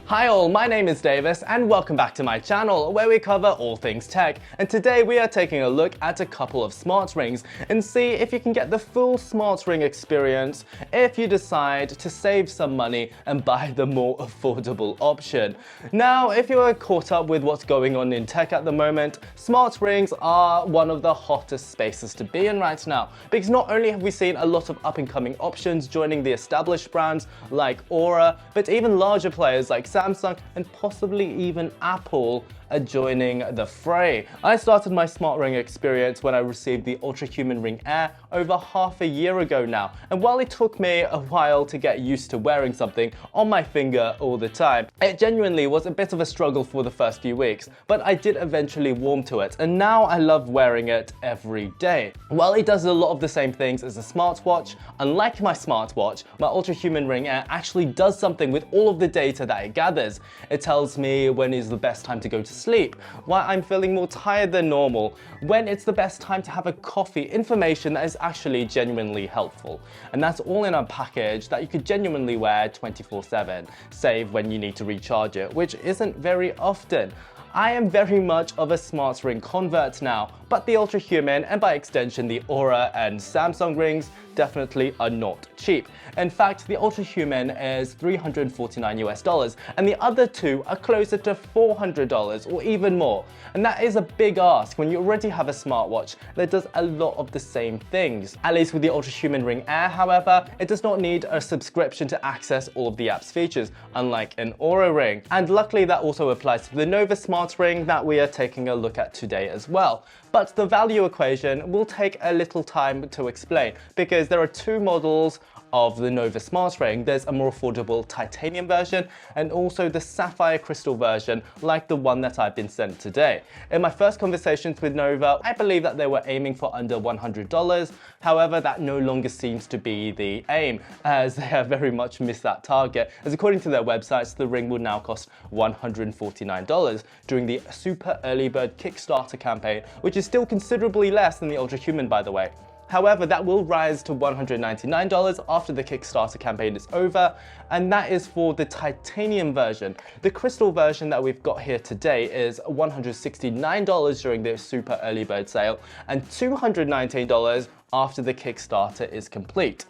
Hi all, my name is Davis and welcome back to my channel where we cover all things tech, and today we are taking a look at a couple of smart rings and see if you can get the full smart ring experience if you decide to save some money and buy the more affordable option. Now, if you are caught up with what's going on in tech at the moment, smart rings are one of the hottest spaces to be in right now, because not only have we seen a lot of up and coming options joining the established brands like Aura, but even larger players like Samsung and possibly even Apple are joining the fray. I started my smart ring experience when I received the Ultrahuman Ring Air over half a year ago now, and while it took me a while to get used to wearing something on my finger all the time, it genuinely was a bit of a struggle for the first few weeks, but I did eventually warm to it, and now I love wearing it every day. While it does a lot of the same things as a smartwatch, unlike my smartwatch, my Ultrahuman Ring Air actually does something with all of the data that it gathers. It tells me when is the best time to go to sleep, why I'm feeling more tired than normal, when it's the best time to have a coffee, information that is actually genuinely helpful. And that's all in a package that you could genuinely wear 24/7, save when you need to recharge it, which isn't very often. I am very much of a smart ring convert now, but the Ultrahuman and by extension the Aura and Samsung rings definitely are not cheap. In fact, the Ultrahuman is $349 US and the other two are closer to $400 or even more. And that is a big ask when you already have a smartwatch that does a lot of the same things. At least with the Ultrahuman Ring Air, however, it does not need a subscription to access all of the app's features, unlike an Aura ring. And luckily that also applies to the NovaSmart Ring that we are taking a look at today as well. But the value equation will take a little time to explain, because there are two models of the NovaSmart Ring. There's a more affordable titanium version and also the sapphire crystal version, like the one that I've been sent today. In my first conversations with Nova, I believe that they were aiming for under $100. However, that no longer seems to be the aim, as they have very much missed that target, as according to their websites, the ring will now cost $149 during the super early bird Kickstarter campaign, which is still considerably less than the Ultrahuman, by the way. However, that will rise to $199 after the Kickstarter campaign is over, and that is for the titanium version. The crystal version that we've got here today is $169 during the super early bird sale and $219 after the Kickstarter is complete.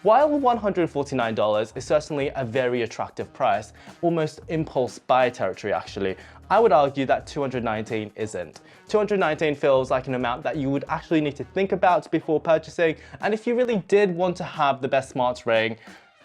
While $149 is certainly a very attractive price, almost impulse buy territory actually, I would argue that $219 isn't. $219 feels like an amount that you would actually need to think about before purchasing, and if you really did want to have the best smart ring,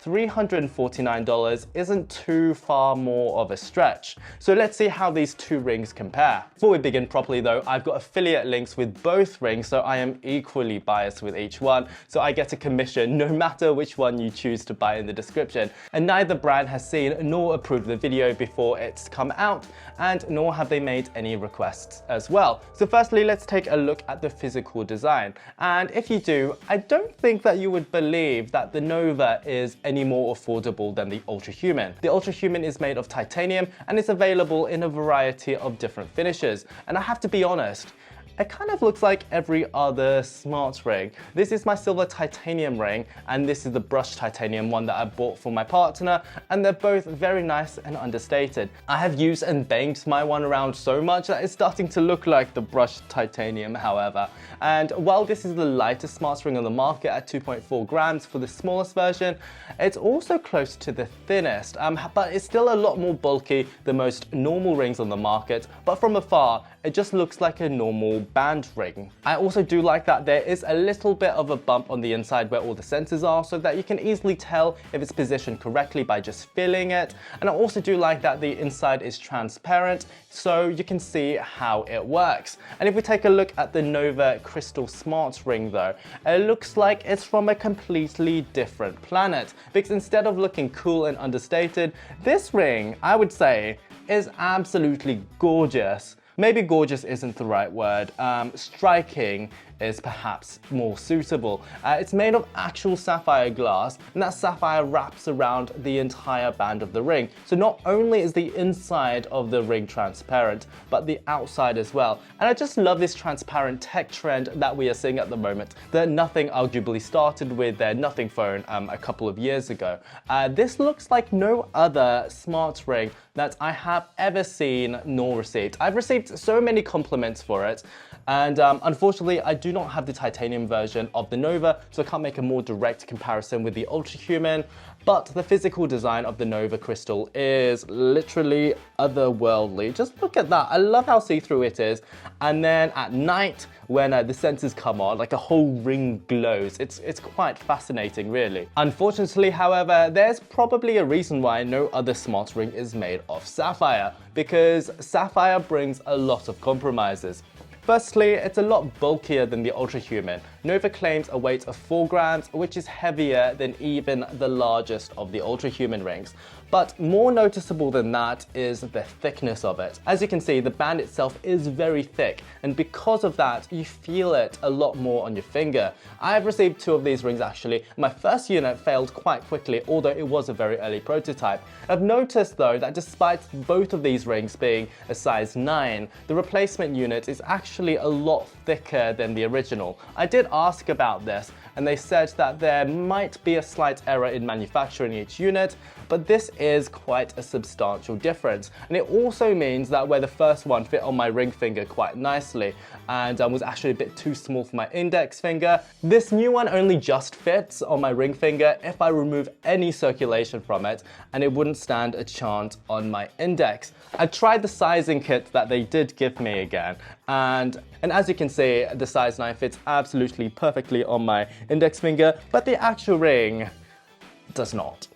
$349 isn't too far more of a stretch. So let's see how these two rings compare. Before we begin properly though, I've got affiliate links with both rings, so I am equally biased with each one, so I get a commission no matter which one you choose to buy in the description. And neither brand has seen nor approved the video before it's come out, and nor have they made any requests as well. So firstly, let's take a look at the physical design. And if you do, I don't think that you would believe that the Nova is any more affordable than the Ultrahuman. The Ultrahuman is made of titanium and it's available in a variety of different finishes. And I have to be honest, it kind of looks like every other smart ring. This is my silver titanium ring, and this is the brushed titanium one that I bought for my partner, and they're both very nice and understated. I have used and banged my one around so much that it's starting to look like the brushed titanium, however. And while this is the lightest smart ring on the market at 2.4 grams for the smallest version, it's also close to the thinnest, but it's still a lot more bulky than most normal rings on the market, but from afar, it just looks like a normal band ring. I also do like that there is a little bit of a bump on the inside where all the sensors are, so that you can easily tell if it's positioned correctly by just feeling it. And I also do like that the inside is transparent, so you can see how it works. And if we take a look at the Nova Crystal Smart Ring though, it looks like it's from a completely different planet, because instead of looking cool and understated, this ring, I would say, is absolutely gorgeous. Maybe gorgeous isn't the right word. Striking is perhaps more suitable. It's made of actual sapphire glass, and that sapphire wraps around the entire band of the ring. So not only is the inside of the ring transparent, but the outside as well. And I just love this transparent tech trend that we are seeing at the moment. The Nothing arguably started with their Nothing phone a couple of years ago. This looks like no other smart ring that I have ever seen nor received. I've received so many compliments for it, and unfortunately I do not have the titanium version of the Nova, so I can't make a more direct comparison with the Ultrahuman, but the physical design of the Nova Crystal is literally otherworldly. Just look at that. I love how see-through it is, and then at night when the sensors come on, like the whole ring glows. It's quite fascinating, really. Unfortunately, however, there's probably a reason why no other smart ring is made of sapphire, because sapphire brings a lot of compromises. Firstly, it's a lot bulkier than the Ultrahuman. Nova claims a weight of 4 grams, which is heavier than even the largest of the Ultrahuman rings. But more noticeable than that is the thickness of it. As you can see, the band itself is very thick, and because of that, you feel it a lot more on your finger. I have received 2 of these rings actually. My first unit failed quite quickly, although it was a very early prototype. I've noticed though that despite both of these rings being a size 9, the replacement unit is actually a lot thicker than the original. I did ask about this, and they said that there might be a slight error in manufacturing each unit, but this is quite a substantial difference. And it also means that where the first one fit on my ring finger quite nicely and was actually a bit too small for my index finger, this new one only just fits on my ring finger if I remove any circulation from it, and it wouldn't stand a chance on my index. I tried the sizing kit that they did give me again, and as you can see, the size 9 fits absolutely perfectly on my index finger, but the actual ring does not.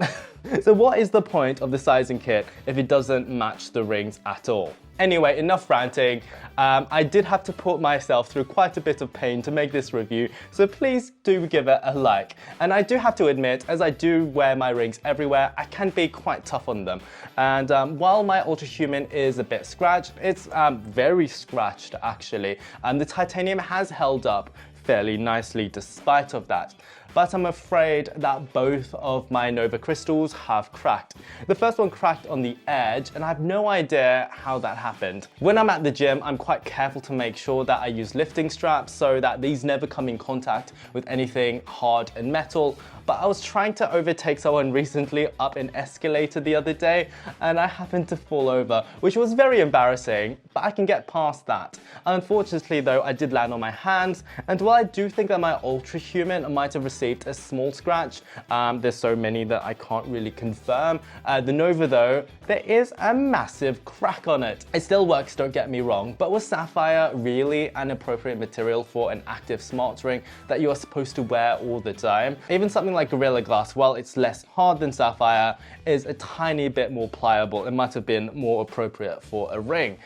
So what is the point of the sizing kit if it doesn't match the rings at all? Anyway, enough ranting. I did have to put myself through quite a bit of pain to make this review, so please do give it a like. And I do have to admit, as I do wear my rings everywhere, I can be quite tough on them. And while my Ultrahuman is a bit scratched, it's very scratched actually. The titanium has held up fairly nicely despite of that. But I'm afraid that both of my Nova Crystals have cracked. The first one cracked on the edge, and I have no idea how that happened. When I'm at the gym, I'm quite careful to make sure that I use lifting straps so that these never come in contact with anything hard and metal. But I was trying to overtake someone recently up an escalator the other day, and I happened to fall over, which was very embarrassing, but I can get past that. Unfortunately though, I did land on my hands, and while I do think that my Ultrahuman might have received a small scratch, there's so many that I can't really confirm. The Nova though, there is a massive crack on it. It still works, don't get me wrong, but was sapphire really an appropriate material for an active smart ring that you are supposed to wear all the time? Even something like Gorilla Glass, while it's less hard than sapphire, is a tiny bit more pliable. It might have been more appropriate for a ring.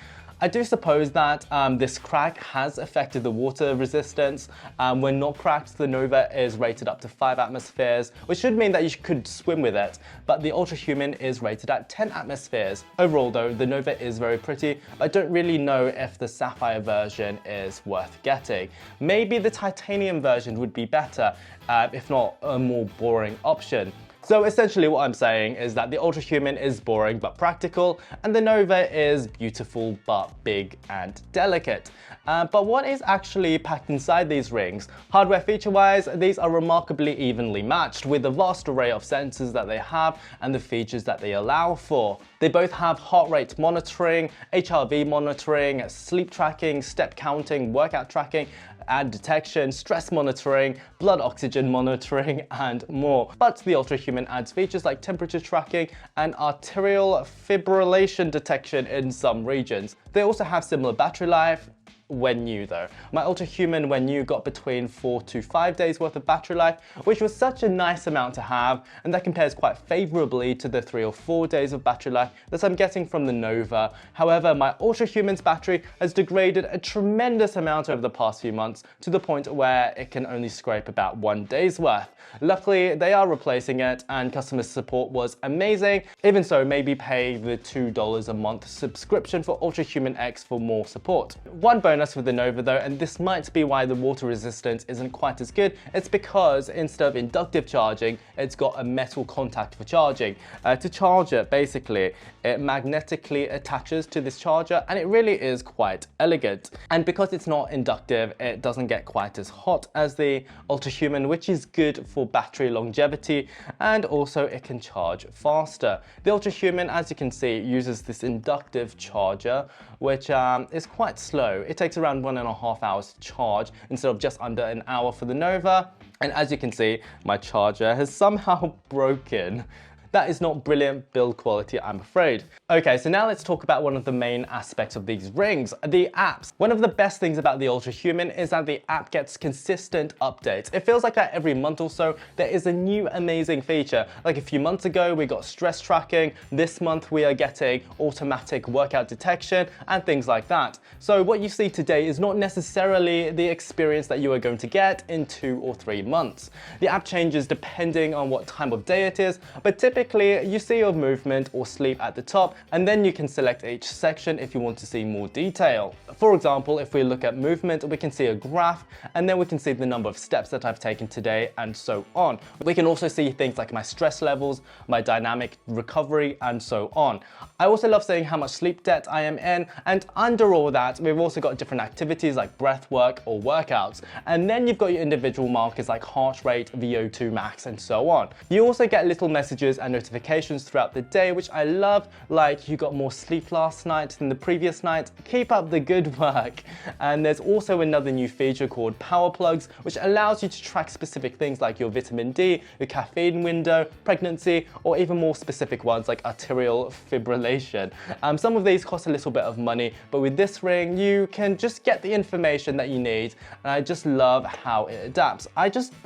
I do suppose that this crack has affected the water resistance. When not cracked, the Nova is rated up to 5 atmospheres, which should mean that you could swim with it, but the Ultrahuman is rated at 10 atmospheres. Overall though, the Nova is very pretty, but I don't really know if the sapphire version is worth getting. Maybe the titanium version would be better, if not a more boring option. So essentially what I'm saying is that the Ultrahuman is boring but practical, and the Nova is beautiful but big and delicate. But what is actually packed inside these rings? Hardware feature-wise, these are remarkably evenly matched with the vast array of sensors that they have and the features that they allow for. They both have heart rate monitoring, HRV monitoring, sleep tracking, step counting, workout tracking, and detection, stress monitoring, blood oxygen monitoring, and more. But the Ultrahuman adds features like temperature tracking and arterial fibrillation detection in some regions. They also have similar battery life, when new though. My Ultrahuman when new got between 4 to 5 days worth of battery life, which was such a nice amount to have, and that compares quite favorably to the 3 or 4 days of battery life that I'm getting from the Nova. However, my Ultrahuman's battery has degraded a tremendous amount over the past few months to the point where it can only scrape about 1 day's worth. Luckily, they are replacing it, and customer support was amazing. Even so, maybe pay the $2 a month subscription for Ultrahuman X for more support. One bonus honest with the Nova though, and this might be why the water resistance isn't quite as good. It's because instead of inductive charging, it's got a metal contact for charging. To charge it, basically, it magnetically attaches to this charger, and it really is quite elegant. And because it's not inductive, it doesn't get quite as hot as the Ultrahuman, which is good for battery longevity, and also it can charge faster. The Ultrahuman, as you can see, uses this inductive charger, which is quite slow. It takes around 1.5 hours to charge instead of just under an hour for the Nova. And as you can see, my charger has somehow broken. That is not brilliant build quality, I'm afraid. Okay, so now let's talk about one of the main aspects of these rings, the apps. One of the best things about the Ultrahuman is that the app gets consistent updates. It feels like that every month or so, there is a new amazing feature. Like a few months ago, we got stress tracking. This month, we are getting automatic workout detection and things like that. So what you see today is not necessarily the experience that you are going to get in 2 or 3 months. The app changes depending on what time of day it is, but typically you see your movement or sleep at the top, and then you can select each section if you want to see more detail. For example, if we look at movement, we can see a graph, and then we can see the number of steps that I've taken today and so on. We can also see things like my stress levels, my dynamic recovery, and so on. I also love seeing how much sleep debt I am in, and under all that, we've also got different activities like breath work or workouts. And then you've got your individual markers like heart rate, VO2 max, and so on. You also get little messages and notifications throughout the day, which I love, like you got more sleep last night than the previous night, keep up the good work. And there's also another new feature called Power Plugs, which allows you to track specific things like your vitamin D, your caffeine window, pregnancy, or even more specific ones like arterial fibrillation. Some of these cost a little bit of money, but with this ring, you can just get the information that you need, and I just love how it adapts.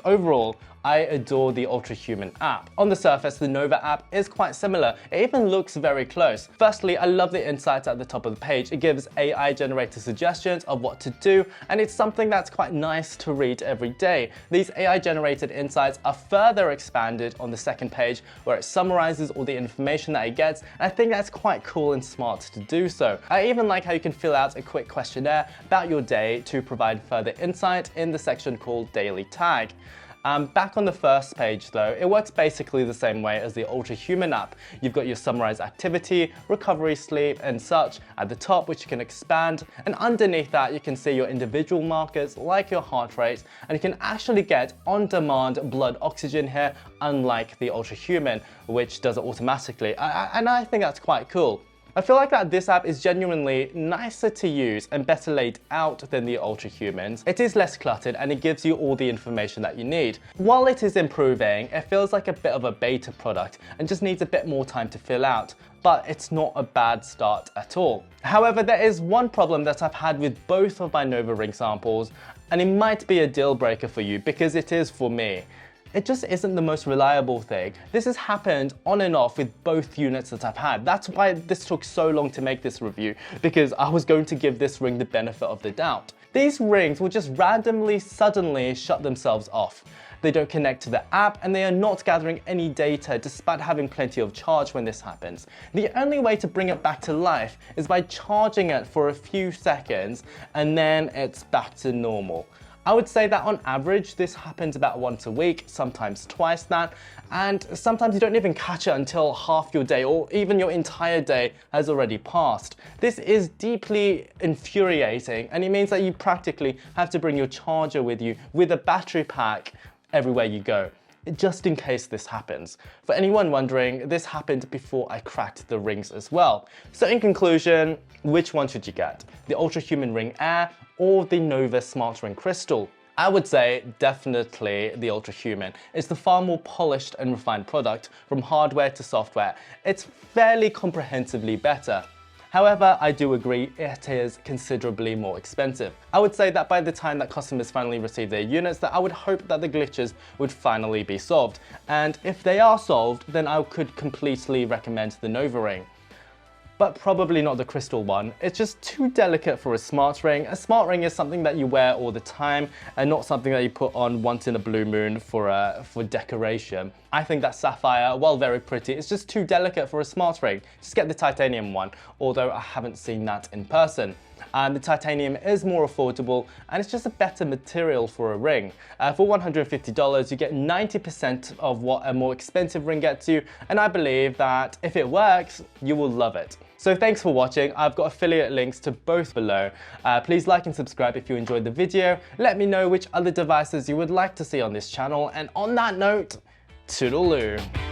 Overall, I adore the Ultrahuman app. On the surface, the Nova app is quite similar. It even looks very close. Firstly, I love the insights at the top of the page. It gives AI-generated suggestions of what to do, and it's something that's quite nice to read every day. These AI-generated insights are further expanded on the second page, where it summarizes all the information that it gets, and I think that's quite cool and smart to do so. I even like how you can fill out a quick questionnaire about your day to provide further insight in the section called Daily Tag. Back on the first page though, it works basically the same way as the Ultrahuman app. You've got your summarized activity, recovery, sleep, and such at the top, which you can expand. And underneath that, you can see your individual markers like your heart rate, and you can actually get on-demand blood oxygen here, unlike the Ultrahuman, which does it automatically. And I think that's quite cool. I feel like that this app is genuinely nicer to use and better laid out than the Ultrahumans. It is less cluttered and it gives you all the information that you need. While it is improving, it feels like a bit of a beta product and just needs a bit more time to fill out, but it's not a bad start at all. However, there is one problem that I've had with both of my Nova Ring samples, and it might be a deal breaker for you because it is for me. It just isn't the most reliable thing. This has happened on and off with both units that I've had. That's why this took so long to make this review, because I was going to give this ring the benefit of the doubt. These rings will just randomly, suddenly shut themselves off. They don't connect to the app, and they are not gathering any data despite having plenty of charge when this happens. The only way to bring it back to life is by charging it for a few seconds, and then it's back to normal. I would say that on average, this happens about once a week, sometimes twice that, and sometimes you don't even catch it until half your day or even your entire day has already passed. This is deeply infuriating, and it means that you practically have to bring your charger with you with a battery pack everywhere you go, just in case this happens. For anyone wondering, this happened before I cracked the rings as well. So in conclusion, which one should you get? The Ultrahuman Ring Air or the NovaSmart Ring Crystal? I would say definitely the Ultrahuman. It's the far more polished and refined product from hardware to software. It's fairly comprehensively better. However, I do agree it is considerably more expensive. I would say that by the time that customers finally receive their units, that I would hope that the glitches would finally be solved. And if they are solved, then I could completely recommend the Nova Ring. But probably not the crystal one. It's just too delicate for a smart ring. A smart ring is something that you wear all the time and not something that you put on once in a blue moon for decoration. I think that sapphire, while very pretty, it's just too delicate for a smart ring. Just get the titanium one, although I haven't seen that in person. The titanium is more affordable and it's just a better material for a ring. For $150, you get 90% of what a more expensive ring gets you, and I believe that if it works, you will love it. So thanks for watching. I've got affiliate links to both below. Please like and subscribe if you enjoyed the video. Let me know which other devices you would like to see on this channel, and on that note, toodaloo.